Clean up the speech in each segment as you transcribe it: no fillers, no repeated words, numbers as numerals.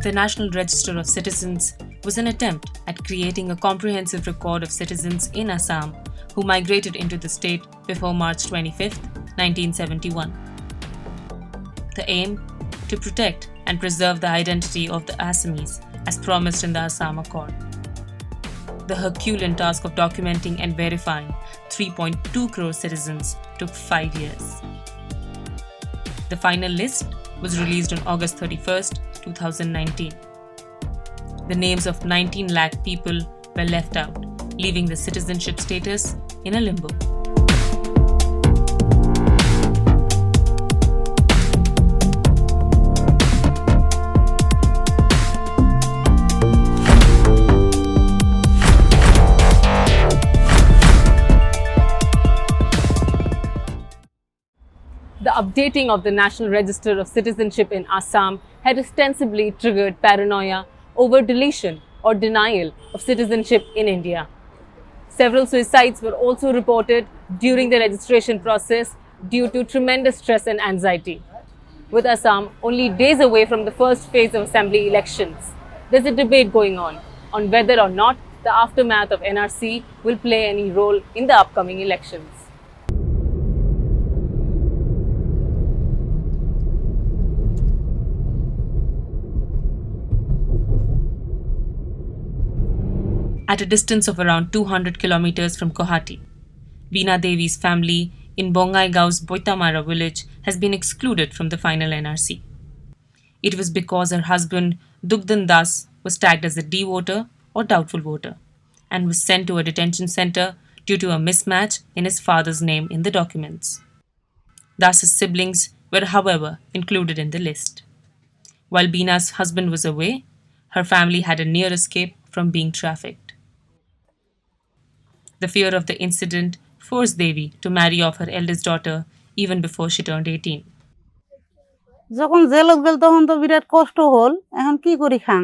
The National Register of Citizens was an attempt at creating a comprehensive record of citizens in Assam who migrated into the state before March 25, 1971. The aim? To protect and preserve the identity of the Assamese as promised in the Assam Accord. The Herculean task of documenting and verifying 3.2 crore citizens took 5 years. The final list was released on August 31st, 2019. The names of 19 lakh people were left out, leaving the citizenship status in a limbo. The updating of the National Register of Citizenship in Assam had ostensibly triggered paranoia over deletion or denial of citizenship in India. Several suicides were also reported during the registration process due to tremendous stress and anxiety. With Assam only days away from the first phase of assembly elections, there's a debate going on whether or not the aftermath of NRC will play any role in the upcoming elections. At a distance of around 200 kilometers from Guwahati, Veena Devi's family in Bongaigaon's Boitamara village has been excluded from the final NRC. It was because her husband Dugdan Das was tagged as a D voter or doubtful voter and was sent to a detention center due to a mismatch in his father's name in the documents. Das's siblings were, however, included in the list. While Beena's husband was away, her family had a near escape from being trafficked. The fear of the incident forced Devi to marry off her eldest daughter even before she turned 18. যখন জেলত গেল তখন তো বিরাট কষ্ট হল এখন কি করি খান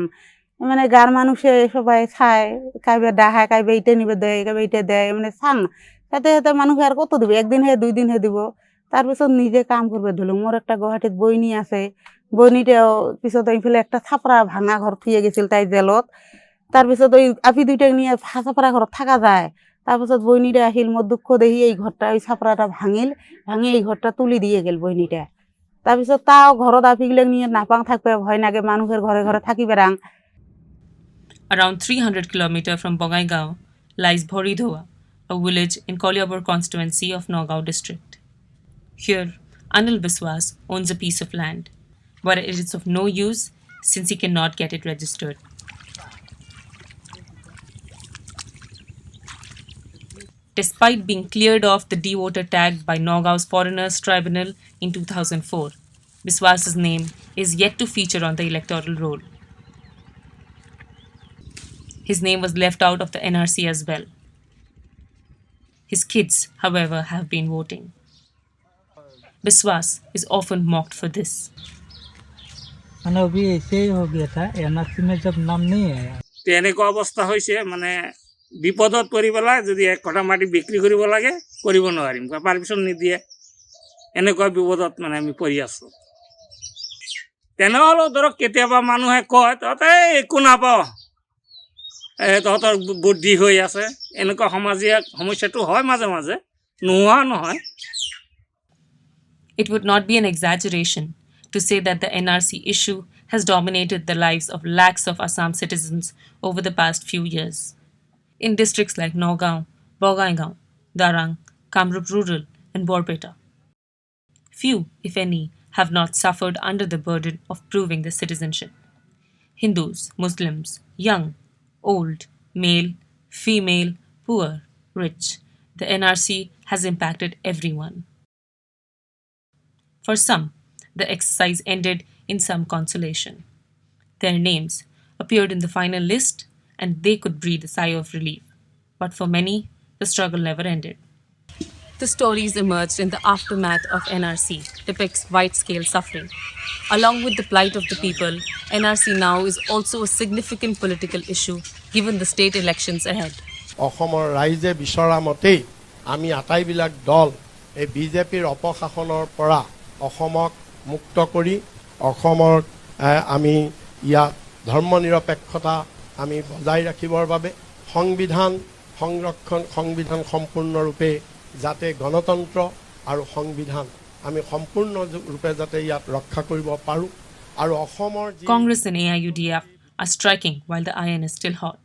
মানে গার মানুষে সবাই খায় কাইবে ডাহায় কাইবে ইটে নিবে দেয় কাইবে ইটে দেয় মানে খান সাথে সাথে মানুষ আর কত দিবে একদিন হে 2 দিন হে দিব তারপিছত নিজে কাম করবে ধরলো মোর একটা গুয়াহাটিত বইনি আছে বইনিটাও পিছত এইফালে একটা ছাপরা ভাঙা ঘর থিয়ে গেছিল তাই জেলত তারপিছত ওই আপি দুইটা নিয়ে ছাপরা ঘর থাকা যায় তারপিছত বইনিটা আহিল মোর দুঃখ দেখি এই ঘরটা ওই ছাপরাটা ভাঙি এই ঘরটা তুলি দিয়ে গেল বইনিটা তারপিছত তাও ঘরত আপিগিলাক নিয়ে নাপাং থাকবে ভয় নাগে মানুষের ঘরে ঘরে থাকিবে রাং Around 300 kilometers from Bongaigaon lies Bhoridhoa, a village in Koliabor constituency of Nagaon district. Here, Anil Biswas owns a piece of land, but it is of no use since he cannot get it registered. Despite being cleared off the D-voter tag by Nagaon's Foreigners Tribunal in 2004, Biswas's name is yet to feature on the electoral roll. His name was left out of the NRC as well. His kids, however, have been voting. Biswas is often mocked for this. এনেকুৱা অৱস্থা হৈছে মানে বিপদত পৰি পেলাই যদি এক কটা মাটি বিক্ৰী কৰিব লাগে কৰিব নোৱাৰিম পাৰমিশ্যন নিদিয়ে এনেকুৱা বিপদত মানে আমি পৰি আছোঁ তেনেহ'লেও ধৰক কেতিয়াবা মানুহে কয় তহঁতে একো নাপাওঁ তহঁতৰ বুদ্ধি হৈ আছে এনেকুৱা সমাজিক সমস্যাটো হয় মাজে মাজে নোহোৱা নহয় It would not be an exaggeration to say that the NRC issue has dominated the lives of lakhs of Assam citizens over the past few years. In districts like Nagaon, Bongaigaon, Darang, Kamrup Rural, and Borpeta. Few, if any, have not suffered under the burden of proving their citizenship. Hindus, Muslims, young, old, male, female, poor, rich. The NRC has impacted everyone. For some, the exercise ended in some consolation. Their names appeared in the final list and they could breathe a sigh of relief. But for many, the struggle never ended. The stories emerged in the aftermath of NRC depicts wide-scale suffering. Along with the plight of the people, NRC now is also a significant political issue given the state elections ahead. অসমৰ ৰাইজে বিচৰা মতেই আমি আটাইবিলাক দল এই বিজেপিৰ অপশাসনৰ পৰা অসমক মুক্ত কৰি অসমৰ আমি ইয়াত ধৰ্মনিৰপেক্ষতা আমি বজাই ৰাখিবৰ বাবে সংবিধান সম্পূৰ্ণৰূপে যাতে গণতন্ত্ৰ আৰু সংবিধান আমি সম্পূৰ্ণৰূপে যাতে ইয়াত ৰক্ষা কৰিব পাৰোঁ আৰু অসমৰ Congress and AIUDF are striking while the iron is still hot.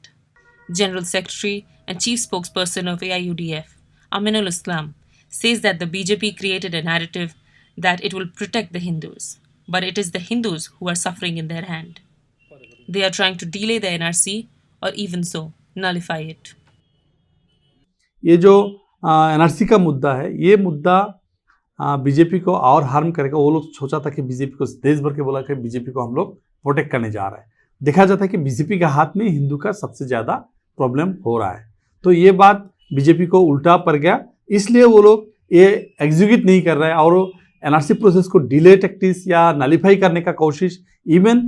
General Secretary and Chief Spokesperson of AIUDF, Aminul Islam, says that the BJP created a narrative that it will protect the Hindus, but it is the Hindus who are suffering in their hand. They are trying to delay the NRC or even so, nullify it. ये जो NRC का मुद्दा है, ये मुद्दा BJP को और harm करेगा। वो लोग सोचा था कि बीजेपी को देश भर के बोला कि बीजेपी को हम लोग प्रोटेक्ट करने जा रहे हैं। देखा जाता है कि बीजेपी के हाथ में हिंदू का सबसे ज़्यादा प्रॉब्लम हो रहा है। तो ये बात बीजेपी को उल्टा पड़ गया, इसलिए वो लोग ये एग्जीक्यूट नहीं कर रहे हैं और एनआरसी प्रोसेस को डिले टैक्टिक्स या नलीफाई करने का कोशिश। इवन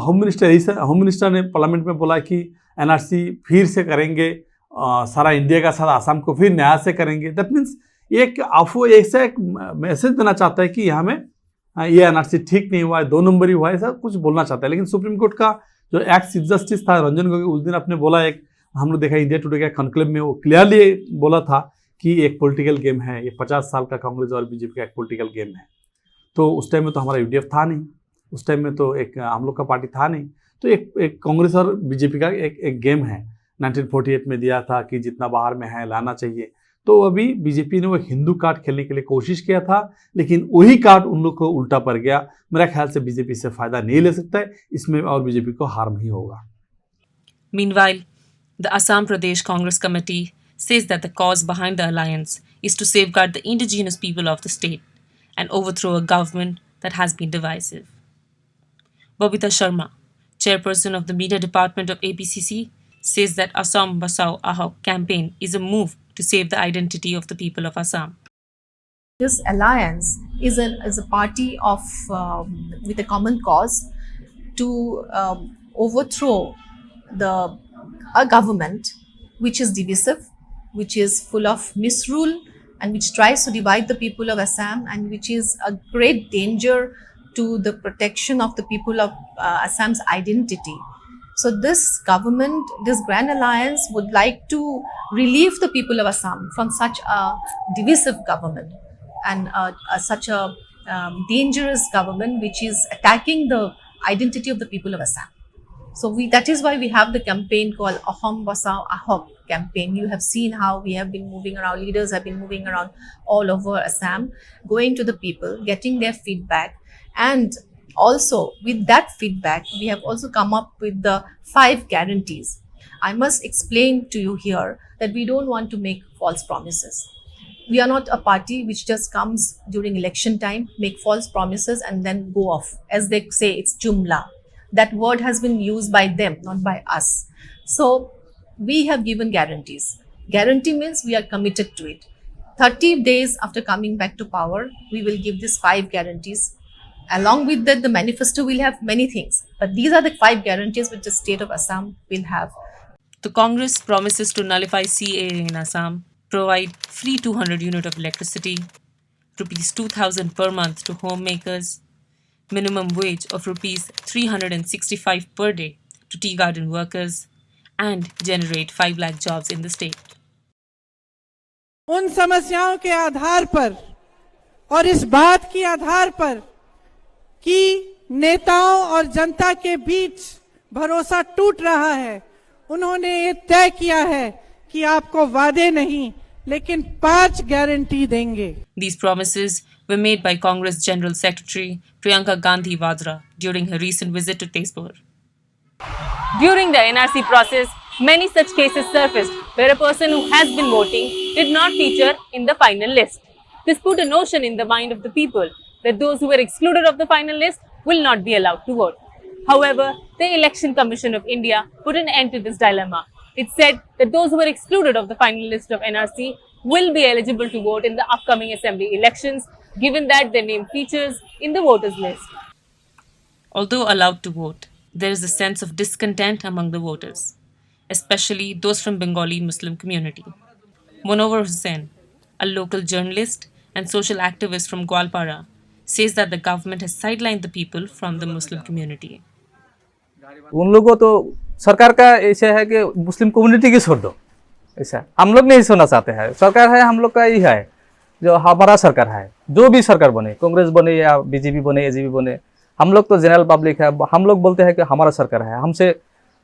होम मिनिस्टर ने पार्लियामेंट में बोला कि एनआरसी फिर से करेंगे, सारा इंडिया का साथ आसाम को फिर नया से करेंगे। दैट मीन्स एक मैसेज देना चाहता है कि यहाँ में ये एनआरसी ठीक नहीं हुआ है, 2 नंबर ही हुआ है, ऐसा कुछ बोलना चाहता है। लेकिन सुप्रीम कोर्ट का जो एक्स चीफ जस्टिस था रंजन गोगोई, उस दिन आपने बोला, एक हम लोग देखा इंडिया टुडे के कॉन्क्लेव में, वो क्लियरली बोला था कि एक पॉलिटिकल गेम है, ये 50 साल का कांग्रेस और बीजेपी का एक पॉलिटिकल गेम है। तो उस टाइम में तो हमारा यूडीएफ था नहीं, उस टाइम में तो एक हम लोग का पार्टी था नहीं। तो एक कांग्रेस और बीजेपी का एक गेम है। 1948 में दिया था कि जितना बाहर में है लाना चाहिए। तो अभी बीजेपी ने वो हिंदू कार्ड खेलने के लिए कोशिश किया था, लेकिन वही कार्ड उन लोग को उल्टा पड़ गया। मेरा ख्याल से बीजेपी से फायदा नहीं ले सकता है इसमें और बीजेपी को हार्म ही होगा। Meanwhile, the Assam Pradesh Congress Committee says that the cause behind the alliance is to safeguard the indigenous people of the state and overthrow a government that has been divisive. Babita Sharma, chairperson of the media department of APCC, says that Assam Basao Ahok campaign is a move to save the identity of the people of Assam. This alliance is a party of with a common cause to overthrow a government which is divisive, which is full of misrule, and which tries to divide the people of Assam, and which is a great danger to the protection of the people of Assam's identity. So this government, this grand alliance would like to relieve the people of Assam from such a divisive government and such a dangerous government which is attacking the identity of the people of Assam. So that is why we have the campaign called Ahom Basao Ahok campaign. You have seen how we have been moving around, leaders have been moving around all over Assam, going to the people, getting their feedback, and also with that feedback, we have also come up with the 5 guarantees. I must explain to you here that we don't want to make false promises. We are not a party which just comes during election time, make false promises and then go off. As they say, it's jumla. That word has been used by them, not by us. So we have given guarantees. Guarantee means we are committed to it. 30 days after coming back to power, we will give these 5 guarantees. Along with that, the manifesto will have many things. But these are the 5 guarantees which the state of Assam will have. The Congress promises to nullify CAA in Assam, provide free 200 unit of electricity, rupees 2,000 per month to homemakers, minimum wage of rupees 365 per day to tea garden workers, and generate 5 lakh jobs in the state. उन समस्याओं के आधार पर और इस बात के आधार पर कि नेताओं और जनता के बीच भरोसा टूट रहा है, उन्होंने ये तय किया है कि आपको वादे नहीं लेकिन 5 गारंटी देंगे। These promises were made by Congress General Secretary Priyanka Gandhi Vadra during her recent visit to Tezpur. During the NRC process, many such cases surfaced where a person who has been voting did not feature in the final list. This put a notion in the mind of the people that those who were excluded of the final list will not be allowed to vote. However, the Election Commission of India put an end to this dilemma. It said that those who were excluded of the final list of NRC will be eligible to vote in the upcoming assembly elections, given that their name features in the voters list. Although allowed to vote, there is a sense of discontent among the voters, especially those from Bengali Muslim community. Monowar Hussain, a local journalist and social activist from Gwalpara, says that the government has sidelined the people from the Muslim community. उन लोगों तो सरकार का ऐसा है कि Muslim community की छोड़ दो, ऐसा हम लोग नहीं सुनना चाहते हैं। सरकार है हम लोग का ही है, जो हमारा सरकार है, जो भी सरकार बने, कांग्रेस बने या बीजेपी बने, एजीपी बने, हम लोग तो जनरल पब्लिक है। हम लोग बोलते हैं कि हमारा सरकार है,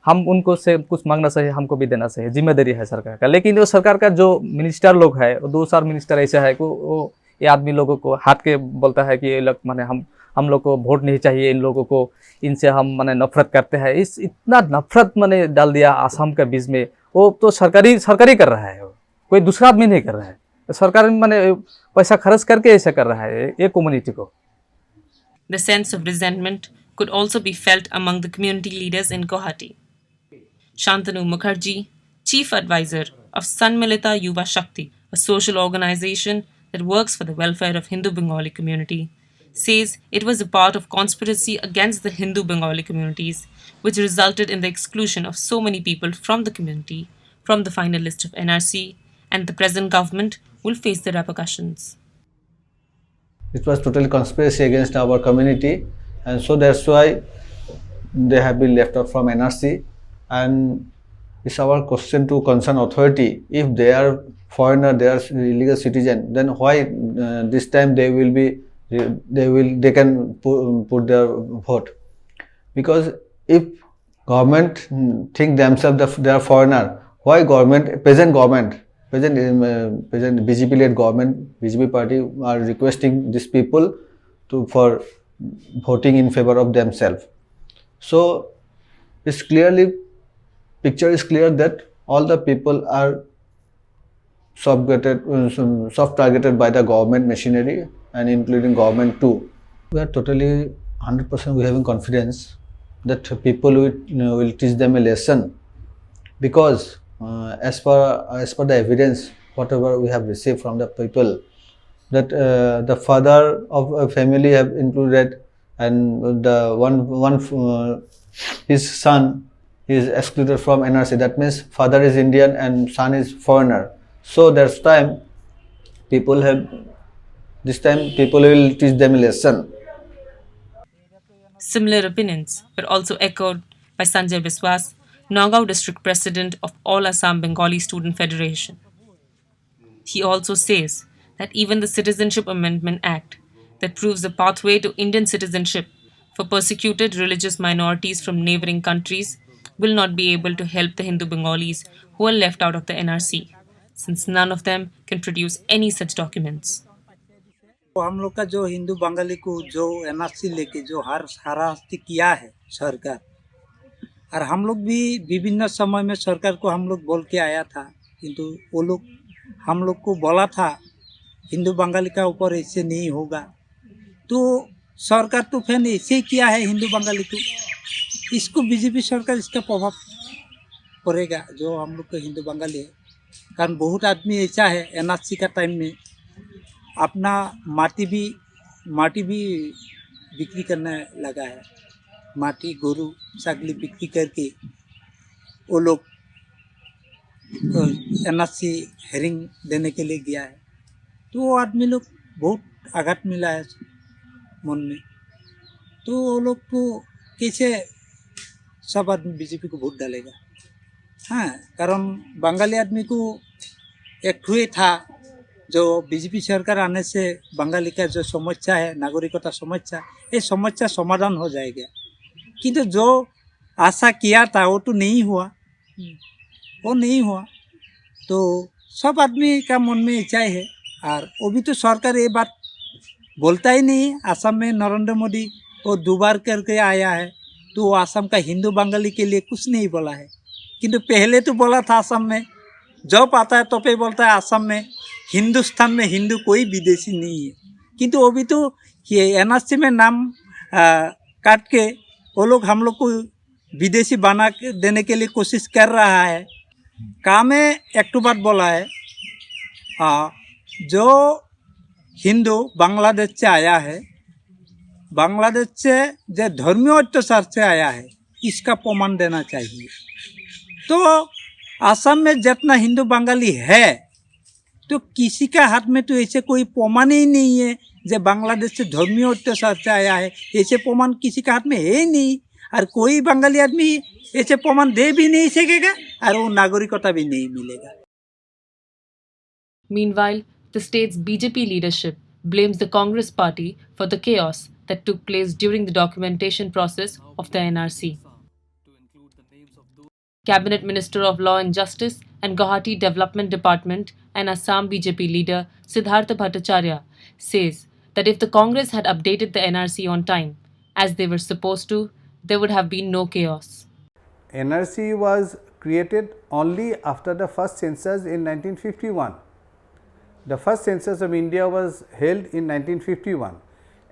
हम उनको से कुछ मांगना चाहिए, हमको भी देना चाहिए, जिम्मेदारी है सरकार का। लेकिन वो सरकार का जो मिनिस्टर लोग है, 2-4 मिनिस्टर ऐसा है कि वो ये आदमी लोगों को हाथ के बोलता है कि ये लोग माने हम लोग को वोट नहीं चाहिए, इन लोगों को, इनसे हम माने नफरत करते हैं। इतना नफरत माने डाल दिया आसाम के बीच में। वो तो सरकारी कर रहा है, कोई दूसरा आदमी नहीं कर रहा है। सरकार माने पैसा खर्च करके ऐसा कर रहा है ये कम्युनिटी को। The sense of resentment could also be felt among the community leaders in Guwahati. Shantanu Mukherjee, Chief Advisor of Sanmilita Yuva Shakti, a social organization that works for the welfare of Hindu Bengali community, says it was a part of conspiracy against the Hindu Bengali communities, which resulted in the exclusion of so many people from the community from the final list of NRC, and the present government will face the repercussions. It was totally conspiracy against our community, and so that's why they have been left out from NRC. And it's our question to concerned authority: if they are foreigner, they are illegal citizen, then why this time they can put their vote? Because if government think themselves that they are foreigner, why present BJP led government, BJP party are requesting these people for voting in favor of themselves? So it's picture is clear that all the people are soft targeted by the government machinery, and including government too. We are totally 100% we having confidence that people will teach them a lesson, because as per the evidence whatever we have received from the people, that the father of a family have included, and the one his son is excluded from NRC. That means father is Indian and son is foreigner. So this time people will teach them a lesson. Similar opinions were also echoed by Sanjay Biswas, Nagaon District President of All Assam Bengali Student Federation. He also says that even the Citizenship Amendment Act that proves a pathway to Indian citizenship for persecuted religious minorities from neighboring countries will not be able to help the Hindu Bengalis who are left out of the NRC, since none of them can produce any such documents. तो हम लोग का जो हिंदू बंगाली को जो NRC लेके जो हारास्ती किया है सरकार, और हम लोग भी विभिन्न समय में सरकार को हम लोग बोल के आया था, किंतु वो लोग हम लोग को बोला था हिंदू बंगाली का ऊपर ऐसे नहीं होगा, तो सरकार तो फिर ऐसे ही किया है हिंदू बंगाली को। इसको बीजेपी सरकार इसका प्रभाव पड़ेगा जो हम लोग का हिंदू बंगाली है। कारण बहुत आदमी ऐसा है एनआरसी का टाइम में अपना माटी भी बिक्री करने लगा है, माटी गोरू छागली बिक्री करके वो लोग एनआरसी हेरिंग देने के लिए गया है। तो वो आदमी लोग बहुत आघात मिला है मन में, तो वो लोग को कैसे सब आदमी बीजेपी को वोट डालेगा। हाँ, कारण बंगाली आदमी को एक हुए था जो बीजेपी सरकार आने से बंगाली का जो समस्या है, नागरिकता समस्या, ये समस्या समाधान हो जाएगा। किंतु जो आशा किया था वो तो नहीं हुआ, तो सब आदमी का मन में इच्छा है। और वो भी तो सरकार ये बात बोलता ही नहीं। असम में नरेंद्र मोदी वो 2 बार करके आया है, तो वो असम का हिंदू बंगाली के लिए कुछ नहीं बोला है। किंतु पहले तो बोला था असम में, जब आता है तो पे बोलता है असम में हिंदुस्तान में हिंदू कोई विदेशी नहीं है। किंतु वो भी तो ये एनआरसी में नाम काट के वो लोग हम लोग को विदेशी बना देने के लिए कोशिश कर रहा है। काम में एक बात बोला है, जो हिंदू बांग्लादेश से आया है, बांग्लादेश से जो धर्मीय अत्याचार से आया है, इसका प्रमाण देना चाहिए। तो असम में जितना हिंदू बंगाली है, तो किसी का हाथ में तो ऐसे कोई प्रमाण ही नहीं है जो बांग्लादेश से धर्मीय अत्याचार से आया है। ऐसे प्रमाण किसी का हाथ में है ही नहीं। और कोई बंगाली आदमी ऐसे प्रमाण दे भी नहीं सकेगा और वो नागरिकता भी नहीं मिलेगा। Meanwhile, the state's BJP leadership blames the Congress party for the chaos that took place during the documentation process of the NRC. Cabinet Minister of Law and Justice and Guwahati Development Department and Assam BJP leader Siddhartha Bhattacharya says that if the Congress had updated the NRC on time, as they were supposed to, there would have been no chaos. NRC was created only after the first census in 1951. The first census of India was held in 1951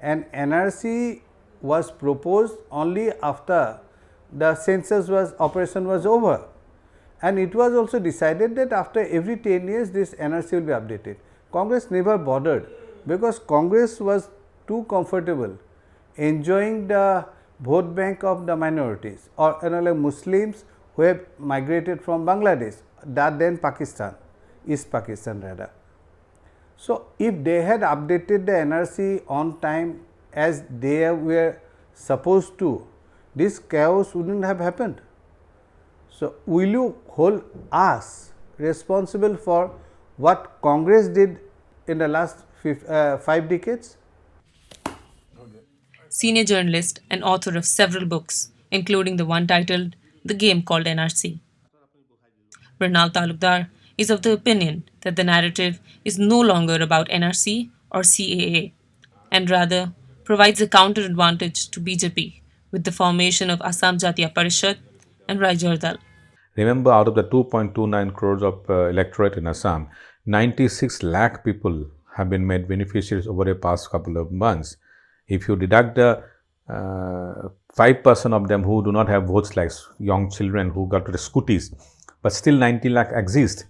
and NRC was proposed only after the census operation was over, and it was also decided that after every 10 years this NRC will be updated. Congress never bothered because Congress was too comfortable enjoying the vote bank of the minorities or like Muslims who have migrated from Bangladesh, that then Pakistan, East Pakistan rather. So, if they had updated the NRC on time as they were supposed to, this chaos wouldn't have happened. So, will you hold us responsible for what Congress did in the last 5 decades? Senior journalist and author of several books, including the one titled The Game Called NRC. Mrinal Talukdar is of the opinion that the narrative is no longer about NRC or CAA and rather provides a counter advantage to BJP with the formation of Assam Jatiya Parishad and Raijor Dal. Remember, out of the 2.29 crores of electorate in Assam, 96 lakh people have been made beneficiaries over the past couple of months. If you deduct the 5% of them who do not have votes, like young children who got the scooties, but still 90 lakh exist,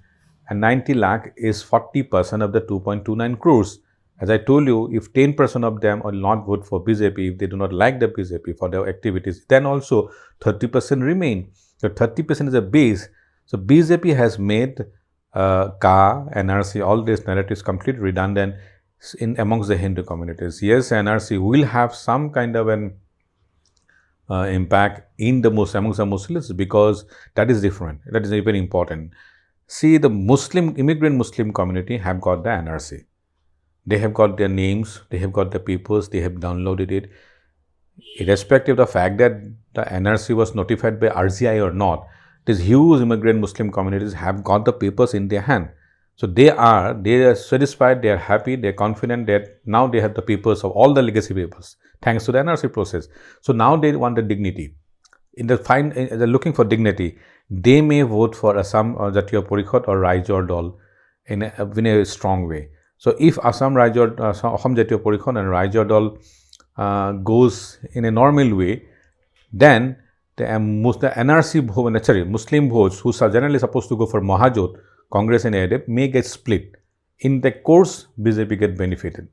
and 90 lakh is 40% of the 2.29 crores. As I told you, if 10% of them will not vote for BJP, if they do not like the BJP for their activities, then also 30% remain. So 30% is a base. So BJP has made KA, NRC, all these narratives completely redundant in amongst the Hindu communities. Yes, NRC will have some kind of an impact in the amongst the Muslims, because that is different. That is very important. See, the immigrant Muslim community have got the NRC. They have got their names, they have got the papers, they have downloaded it. Irrespective of the fact that the NRC was notified by RGI or not, these huge immigrant Muslim communities have got the papers in their hand. So they are satisfied, they are happy, they are confident that now they have the papers of all the legacy papers, thanks to the NRC process. So now they want the dignity. They're looking for dignity. They may vote for Assam Jatiya Parishad or Raijor Dal in a strong way. So if Assam Jatiya Parishad and Raijor Dal goes in a normal way, then the NRC Muslim votes, who are generally supposed to go for Mahajot, Congress and ADF, may get split. In the course, BJP get benefited.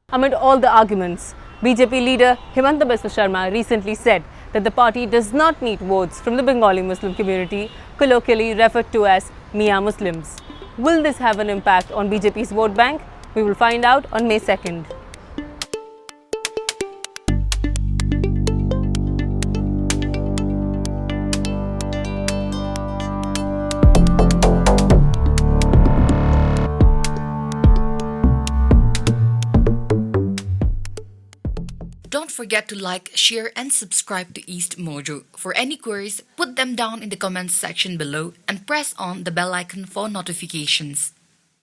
Amid all the arguments, BJP leader Himanta Biswa Sharma recently said that the party does not need votes from the Bengali Muslim community, colloquially referred to as Mia Muslims. Will this have an impact on BJP's vote bank? We will find out on May 2nd. Don't forget to like, share and subscribe to East Mojo. For any queries, put them down in the comments section below and press on the bell icon for notifications.